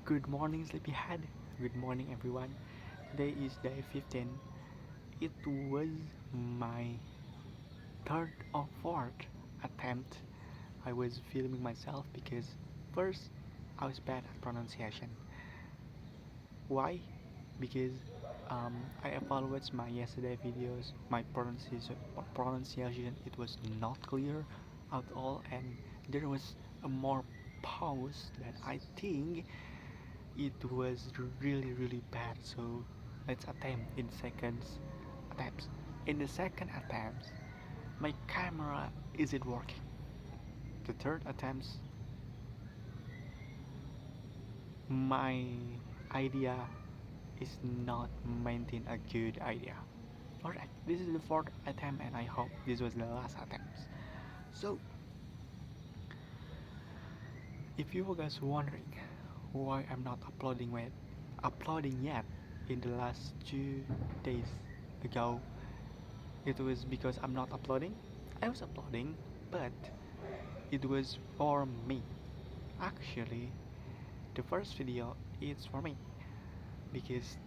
Good morning, sleepyhead. Good morning, everyone. Today is day 15. It was my third or fourth attempt. I was filming myself because first I was bad at pronunciation. Why? Because I evaluated my yesterday videos. My pronunciation it was not clear at all, and there was a more pause that I think it was really bad. So let's attempt in seconds attempts. In the second attempt, my camera isn't working. The third attempt, my idea is not maintain a good idea. Alright, this is the fourth attempt and I hope this was the last attempt. So if you were guys wondering why I'm not uploading yet in the last 2 days ago, it was because I'm not uploading. I was uploading, but it was for me. Actually, the first video is for me because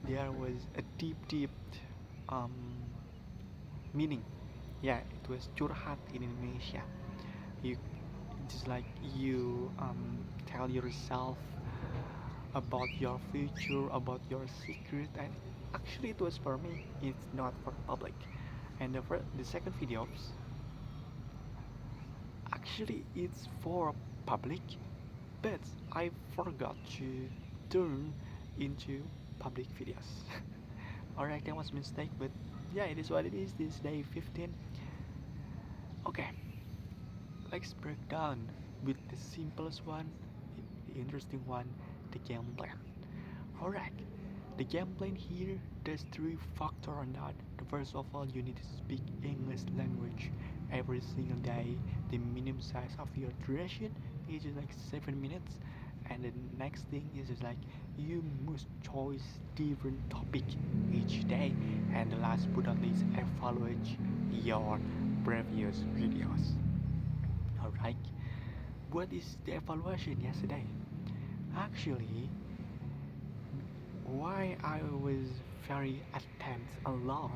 there was a deep um, meaning. Yeah, it was curhat in Indonesia. You just like you tell yourself about your future, about your secret, and actually it was for me. It's not for public. And the second video, actually it's for public, but I forgot to turn into public videos. Alright, that was a mistake, but yeah, it is what it is. This is day 15. Okay, let's break down with the simplest one, the interesting one, the game plan. Alright, the game plan here, there's three factors on that. The first of all, you need to speak English language every single day. The minimum size of your duration is just like 7 minutes. And the next thing is just like you must choose different topic each day. And the last but not least, evaluate your previous videos. Alright, what is the evaluation yesterday? Actually, why I was very attempt a lot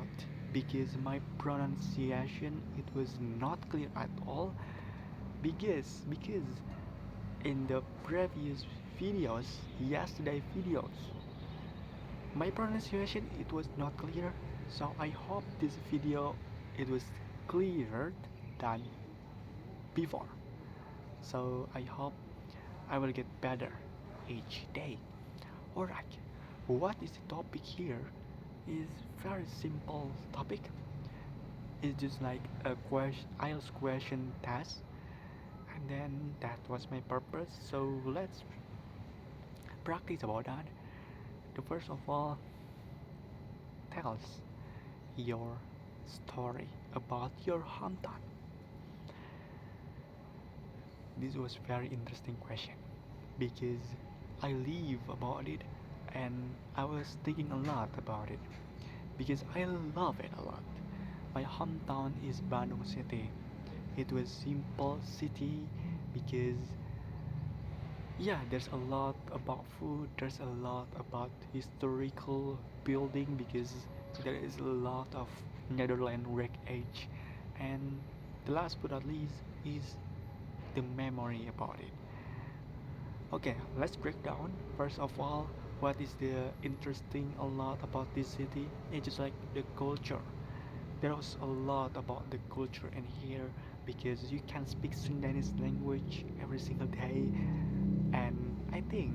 because my pronunciation it was not clear at all because in the previous videos yesterday videos my pronunciation it was not clear, so I hope this video it was clearer than before, so I hope I will get better each day. Alright, what is the topic here is very simple topic. It's just like a IELTS question test, and then that was my purpose. So let's practice about that. The first of all, tell us your story about your hometown. This was very interesting question because I live about it and I was thinking a lot about it because I love it a lot. My hometown is Bandung City. It was simple city because yeah, there's a lot about food, there's a lot about historical building because there is a lot of Netherlands wreck age, and the last but not least is the memory about it. Okay, let's break down. First of all, what is the interesting a lot about this city? It's just like the culture. There's a lot about the culture in here because you can speak Sundanese language every single day, and I think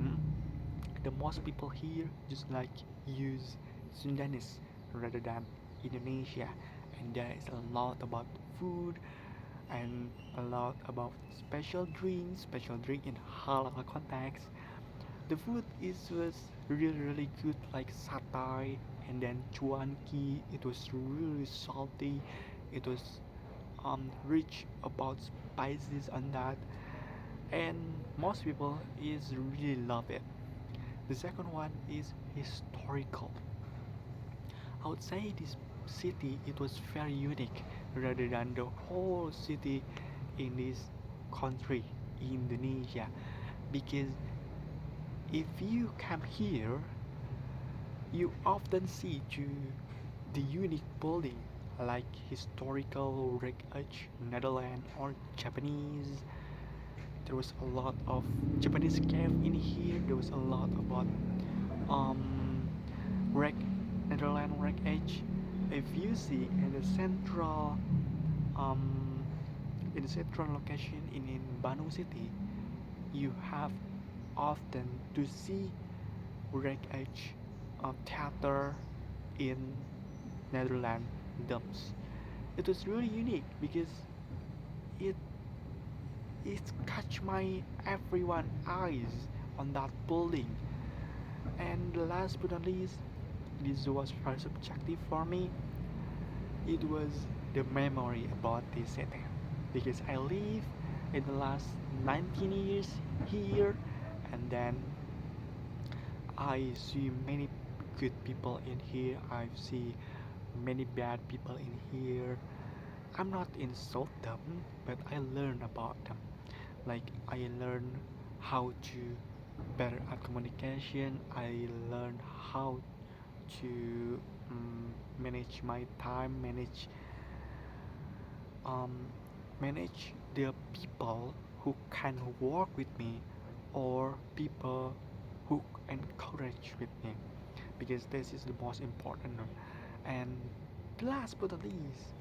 the most people here just like use Sundanese rather than Indonesia, and there is a lot about food and a lot about special drink in halal context. The food is was really good, like satay and then cuanki. It was really salty. It was rich about spices on that, and most people is really love it. The second one is historical. I would say this city it was very unique rather than the whole city in this country, Indonesia, because If you come here, you often see the unique building like historical wreckage, Netherlands or Japanese. There was a lot of Japanese cave in here. There was a lot about um wreck Netherlands wreckage. If you see um in the central location in Bandung City, you have often to see wreckage of theater in Netherlands dumps. It was really unique because it it catch my everyone eyes on that building. And last but not least, this was very subjective for me. It was the memory about this city because I live in the last 19 years here, and then I see many good people in here. I see many bad people in here. I'm not insult them, but I learn about them. Like I learn how to better at communication. I learn how to manage my time, um, manage the people who can work with me or people who encourage with me because this is the most important. And last but not least,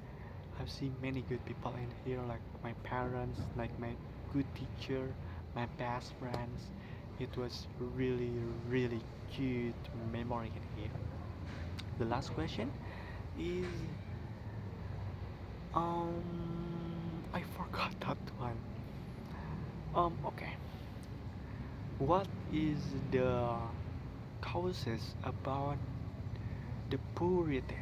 I've seen many good people in here, like my parents, like my good teacher, my best friends. It was really, really good memory in here. The last question is, um, I forgot that one. Okay. What is the causes about the poverty?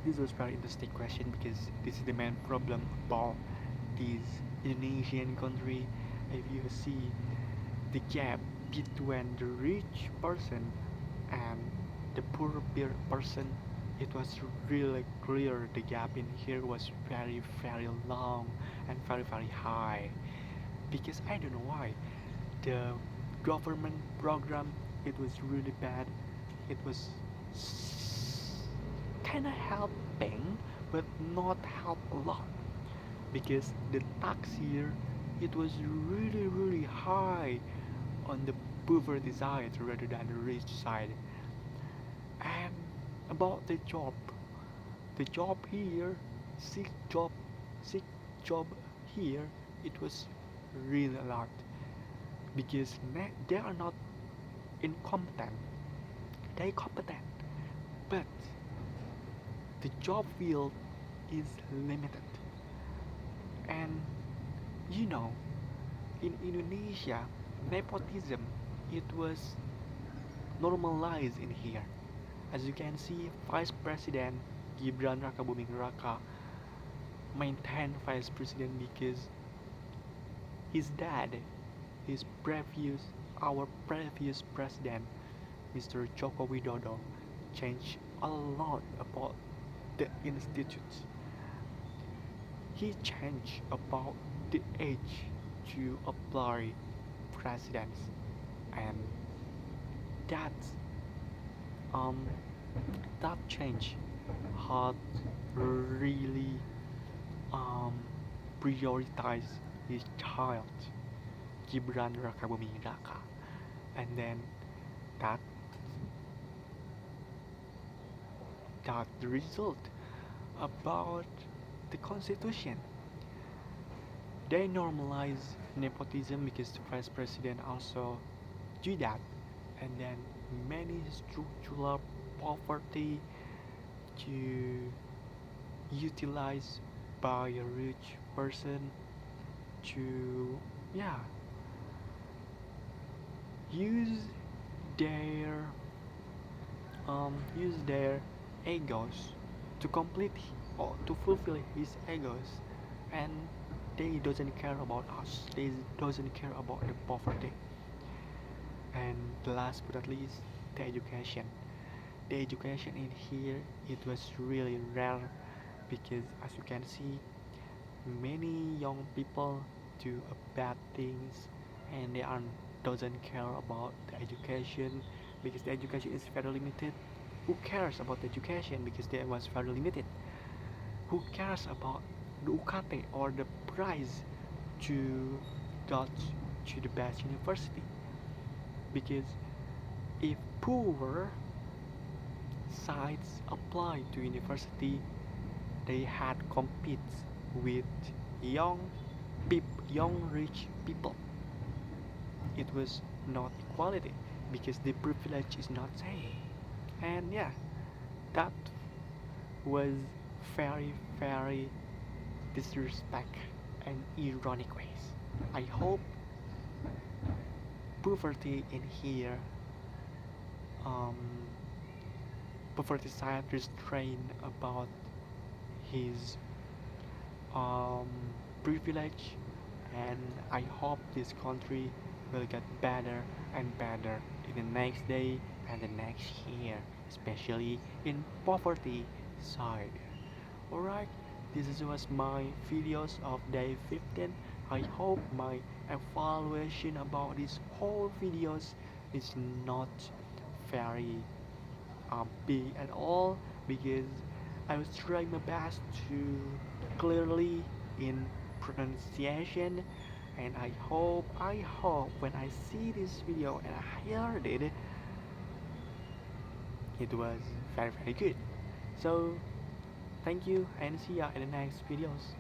This was very interesting question because this is the main problem about this Indonesian country. If you see the gap between the rich person and the poor person, it was really clear. The gap in here was very, very long and very, very high because I don't know why the government program, it was really bad. It was kind of helping but not help a lot because the tax here, it was really, really high on the poverty side rather than the rich side. And about the job here, sick job, sick job here, it was really a lot because they are not incompetent, they competent, but the job field is limited. And you know, in Indonesia, nepotism, it was normalized in here. As you can see, Vice President Gibran Rakabuming Raka maintained Vice President because his dad, his previous, our previous president, Mr. Joko Widodo, changed a lot about the institutes. He changed about the age to apply presidents, and that um that change had really um prioritized his child, Gibran Rakabuming Raka, and then that the result about the constitution. They normalize nepotism because the vice president also do that, and then many structural poverty to utilize by a rich person to, yeah, use their use their egos to complete or to fulfill his egos, and they doesn't care about us, they doesn't care about the poverty. And last but not least, the education. The education in here, it was really rare because as you can see, many young people do bad things, and they are doesn't care about the education because the education is very limited. Who cares about the education because it was very limited? Who cares about the UKT or the price to go to the best university? Because if poor sites apply to university, they had compete with young young rich people. It was not equality because the privilege is not same. And yeah, that was very disrespect and ironic ways. I hope poverty in here, um, poverty side restrain about his um, privilege, and I hope this country will get better and better in the next day and the next year, especially in poverty side. Alright, was my videos of day 15. I hope my evaluation about this whole videos is not very big at all because I was trying my best to clearly in pronunciation, and I hope when I see this video and I heard it, it was very good. So thank you and see ya in the next videos.